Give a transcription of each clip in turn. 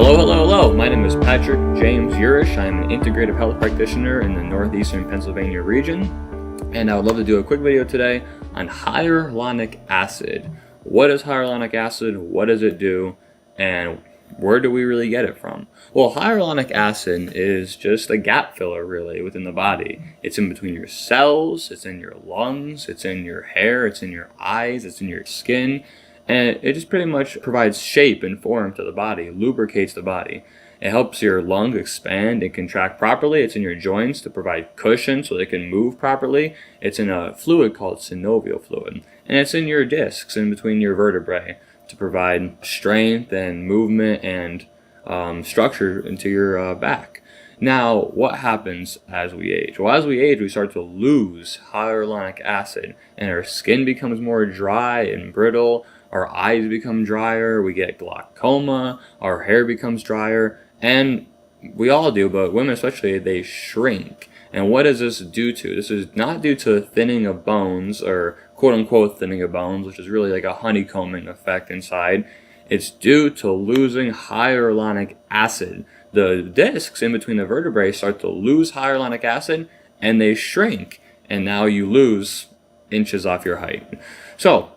Hello, hello, hello. My name is Patrick James Yurish. I'm an integrative health practitioner in the northeastern Pennsylvania region, and I would love to do a quick video today on hyaluronic acid. What is hyaluronic acid? What does it do? And where do we really get it from? Well, hyaluronic acid is just a gap filler really within the body. It's in between your cells, it's in your lungs, it's in your hair, it's in your eyes, it's in your skin. And it just pretty much provides shape and form to the body, lubricates the body. It helps your lungs expand and contract properly. It's in your joints to provide cushion so they can move properly. It's in a fluid called synovial fluid. And it's in your discs in between your vertebrae to provide strength and movement and structure into your back. Now, what happens as we age? Well, as we age, we start to lose hyaluronic acid, and our skin becomes more dry and brittle. Our eyes become drier, we get glaucoma, our hair becomes drier, and we all do, but women especially, they shrink. And what does this due to? This is not due to thinning of bones, or quote-unquote thinning of bones, which is really like a honeycombing effect inside. It's due to losing hyaluronic acid. The discs in between the vertebrae start to lose hyaluronic acid, and they shrink, and now you lose inches off your height. So,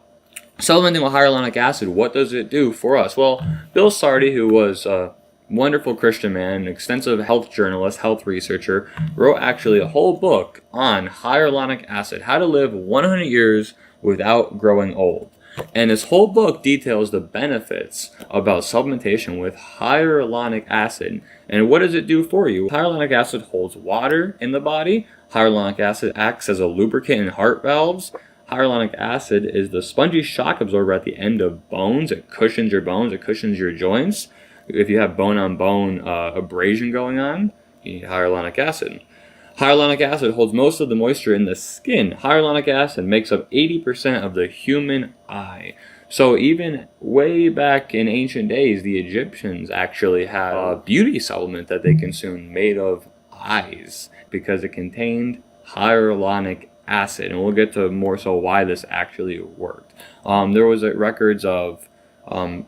supplementing with hyaluronic acid, what does it do for us? Well, Bill Sardi, who was a wonderful Christian man, an extensive health journalist, health researcher, wrote actually a whole book on hyaluronic acid, how to live 100 years without growing old. And this whole book details the benefits about supplementation with hyaluronic acid. And what does it do for you? Hyaluronic acid holds water in the body. Hyaluronic acid acts as a lubricant in heart valves. Hyaluronic acid is the spongy shock absorber at the end of bones. It cushions your bones. It cushions your joints. If you have bone-on-bone abrasion going on, you need hyaluronic acid. Hyaluronic acid holds most of the moisture in the skin. Hyaluronic acid makes up 80% of the human eye. So even way back in ancient days, the Egyptians actually had a beauty supplement that they consumed made of eyes because it contained hyaluronic acid. And we'll get to more so why this actually worked. There was records of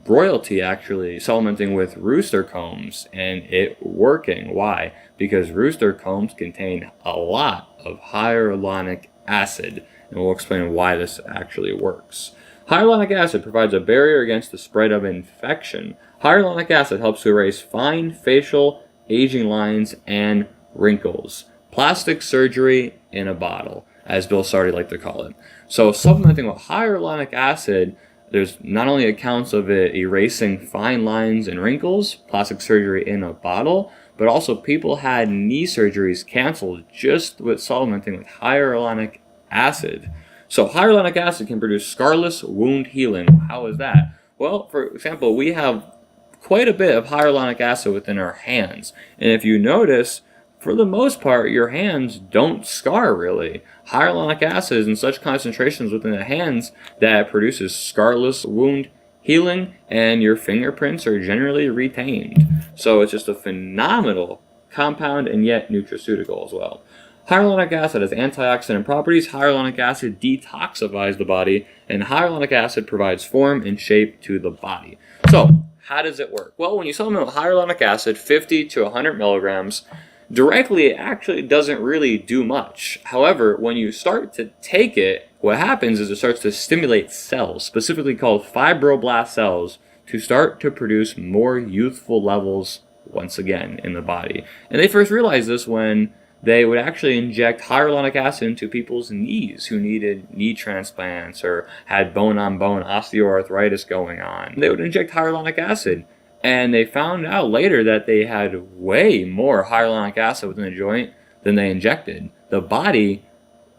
royalty actually supplementing with rooster combs and it working. Why? Because rooster combs contain a lot of hyaluronic acid, and we'll explain why this actually works. Hyaluronic acid provides a barrier against the spread of infection. Hyaluronic acid helps to erase fine facial aging lines and wrinkles. Plastic surgery in a bottle, as Bill Sardi liked to call it. So supplementing with hyaluronic acid, there's not only accounts of it erasing fine lines and wrinkles, plastic surgery in a bottle, but also people had knee surgeries canceled just with supplementing with hyaluronic acid. So hyaluronic acid can produce scarless wound healing. How is that? Well, for example, we have quite a bit of hyaluronic acid within our hands. And if you notice, for the most part, your hands don't scar really. Hyaluronic acid is in such concentrations within the hands that it produces scarless wound healing, and your fingerprints are generally retained. So it's just a phenomenal compound and yet nutraceutical as well. Hyaluronic acid has antioxidant properties. Hyaluronic acid detoxifies the body, and hyaluronic acid provides form and shape to the body. So how does it work? Well, when you supplement with hyaluronic acid, 50 to 100 milligrams, directly, it actually doesn't really do much. However, when you start to take it, what happens is it starts to stimulate cells, specifically called fibroblast cells, to start to produce more youthful levels once again in the body. And they first realized this when they would actually inject hyaluronic acid into people's knees who needed knee transplants or had bone-on-bone osteoarthritis going on. They would inject hyaluronic acid. And they found out later that they had way more hyaluronic acid within the joint than they injected. The body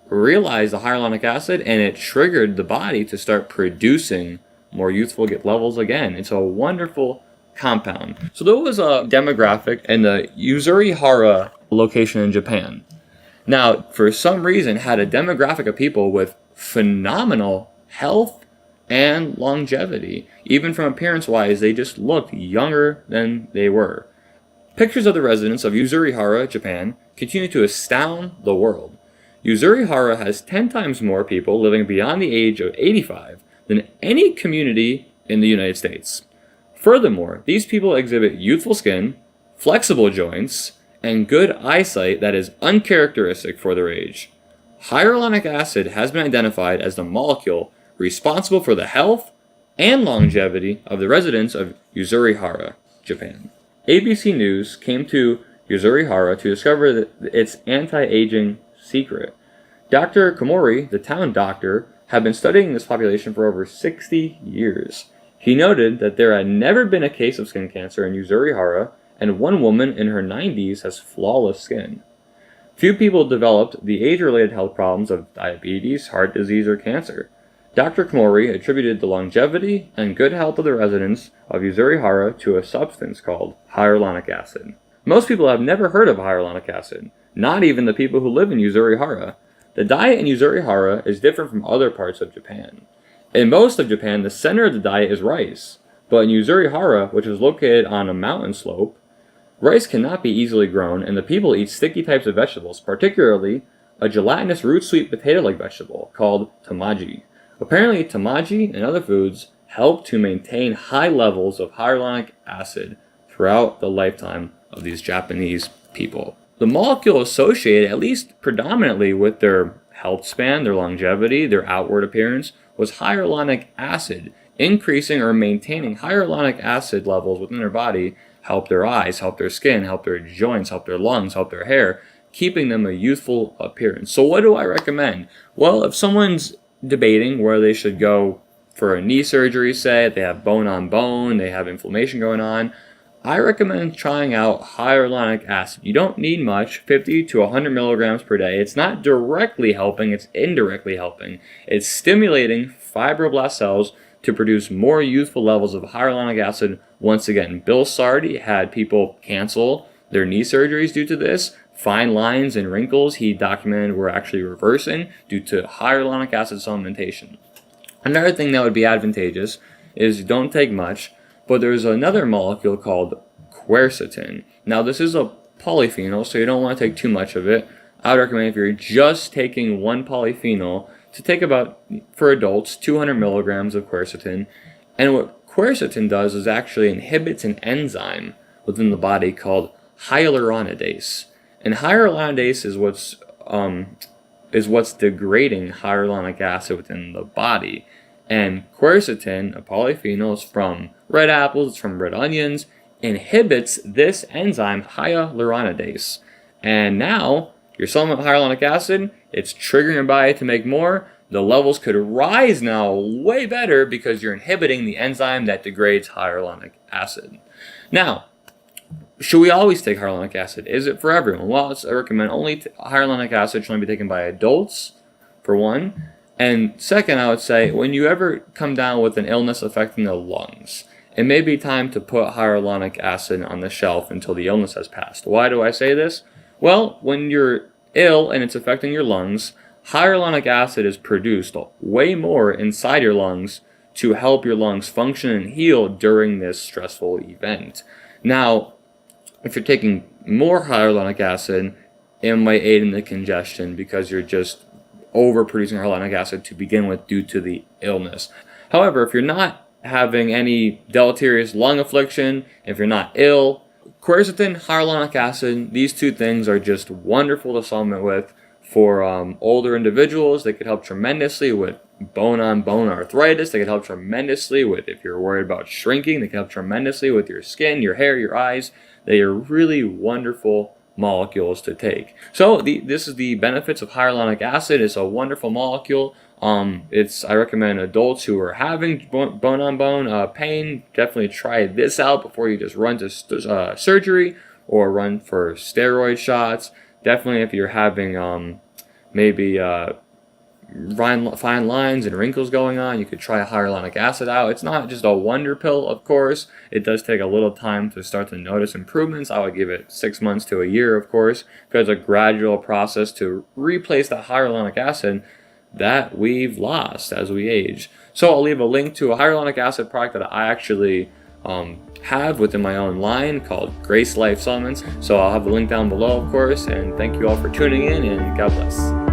realized the hyaluronic acid, and it triggered the body to start producing more youthful levels again. It's a wonderful compound. So there was a demographic in the Yurish location in Japan. Now, for some reason, had a demographic of people with phenomenal health and longevity. Even from appearance-wise, they just looked younger than they were. Pictures of the residents of Yurish, Japan, continue to astound the world. Yurish has 10 times more people living beyond the age of 85 than any community in the United States. Furthermore, these people exhibit youthful skin, flexible joints, and good eyesight that is uncharacteristic for their age. Hyaluronic acid has been identified as the molecule responsible for the health and longevity of the residents of Yurish, Japan. ABC News came to Yurish to discover its anti-aging secret. Dr. Komori, the town doctor, had been studying this population for over 60 years. He noted that there had never been a case of skin cancer in Yurish, and one woman in her 90s has flawless skin. Few people developed the age-related health problems of diabetes, heart disease, or cancer. Dr. Komori attributed the longevity and good health of the residents of Yurish to a substance called hyaluronic acid. Most people have never heard of hyaluronic acid, not even the people who live in Yurish. The diet in Yurish is different from other parts of Japan. In most of Japan, the center of the diet is rice, but in Yurish, which is located on a mountain slope, rice cannot be easily grown, and the people eat sticky types of vegetables, particularly a gelatinous root sweet potato-like vegetable called tamaji. Apparently, tamaji and other foods help to maintain high levels of hyaluronic acid throughout the lifetime of these Japanese people. The molecule associated, at least predominantly, with their health span, their longevity, their outward appearance, was hyaluronic acid. Increasing or maintaining hyaluronic acid levels within their body help their eyes, help their skin, help their joints, help their lungs, help their hair, keeping them a youthful appearance. So what do I recommend? Well, if someone's debating where they should go for a knee surgery, say, they have bone on bone, they have inflammation going on, I recommend trying out hyaluronic acid. You don't need much, 50 to 100 milligrams per day. It's not directly helping, it's indirectly helping. It's stimulating fibroblast cells to produce more youthful levels of hyaluronic acid. Once again, Bill Sardi had people cancel their knee surgeries due to this. Fine lines and wrinkles he documented were actually reversing due to hyaluronic acid supplementation. Another thing that would be advantageous is don't take much, but there's another molecule called quercetin. Now this is a polyphenol, so you don't want to take too much of it. I would recommend if you're just taking one polyphenol to take about, for adults, 200 milligrams of quercetin. And what quercetin does is actually inhibits an enzyme within the body called hyaluronidase. And hyaluronidase is what's degrading hyaluronic acid within the body. And quercetin, a polyphenol, is from red apples, it's from red onions, inhibits this enzyme hyaluronidase. And now you're supplementing hyaluronic acid, it's triggering your body to make more. The levels could rise now way better because you're inhibiting the enzyme that degrades hyaluronic acid. Now, should we always take hyaluronic acid? Is it for everyone? Well, I recommend hyaluronic acid should only be taken by adults, for one. And second, I would say, when you ever come down with an illness affecting the lungs, it may be time to put hyaluronic acid on the shelf until the illness has passed. Why do I say this? Well, when you're ill and it's affecting your lungs, hyaluronic acid is produced way more inside your lungs to help your lungs function and heal during this stressful event. Now, if you're taking more hyaluronic acid, it might aid in the congestion because you're just overproducing hyaluronic acid to begin with due to the illness. However, if you're not having any deleterious lung affliction, if you're not ill, quercetin, hyaluronic acid, these two things are just wonderful to supplement with. For older individuals, they could help tremendously with bone-on-bone arthritis. They could help tremendously with, if you're worried about shrinking, they can help tremendously with your skin, your hair, your eyes. They are really wonderful molecules to take. So this is the benefits of hyaluronic acid. It's a wonderful molecule. I recommend adults who are having bone-on-bone pain, definitely try this out before you just run to surgery or run for steroid shots. Definitely if you're having maybe fine lines and wrinkles going on, you could try hyaluronic acid out. It's not just a wonder pill, of course. It does take a little time to start to notice improvements. I would give it 6 months to a year, of course, because it's a gradual process to replace the hyaluronic acid that we've lost as we age. So I'll leave a link to a hyaluronic acid product that I actually have within my own line called Grace Life Supplements. So I'll have the link down below, of course, and thank you all for tuning in, and God bless.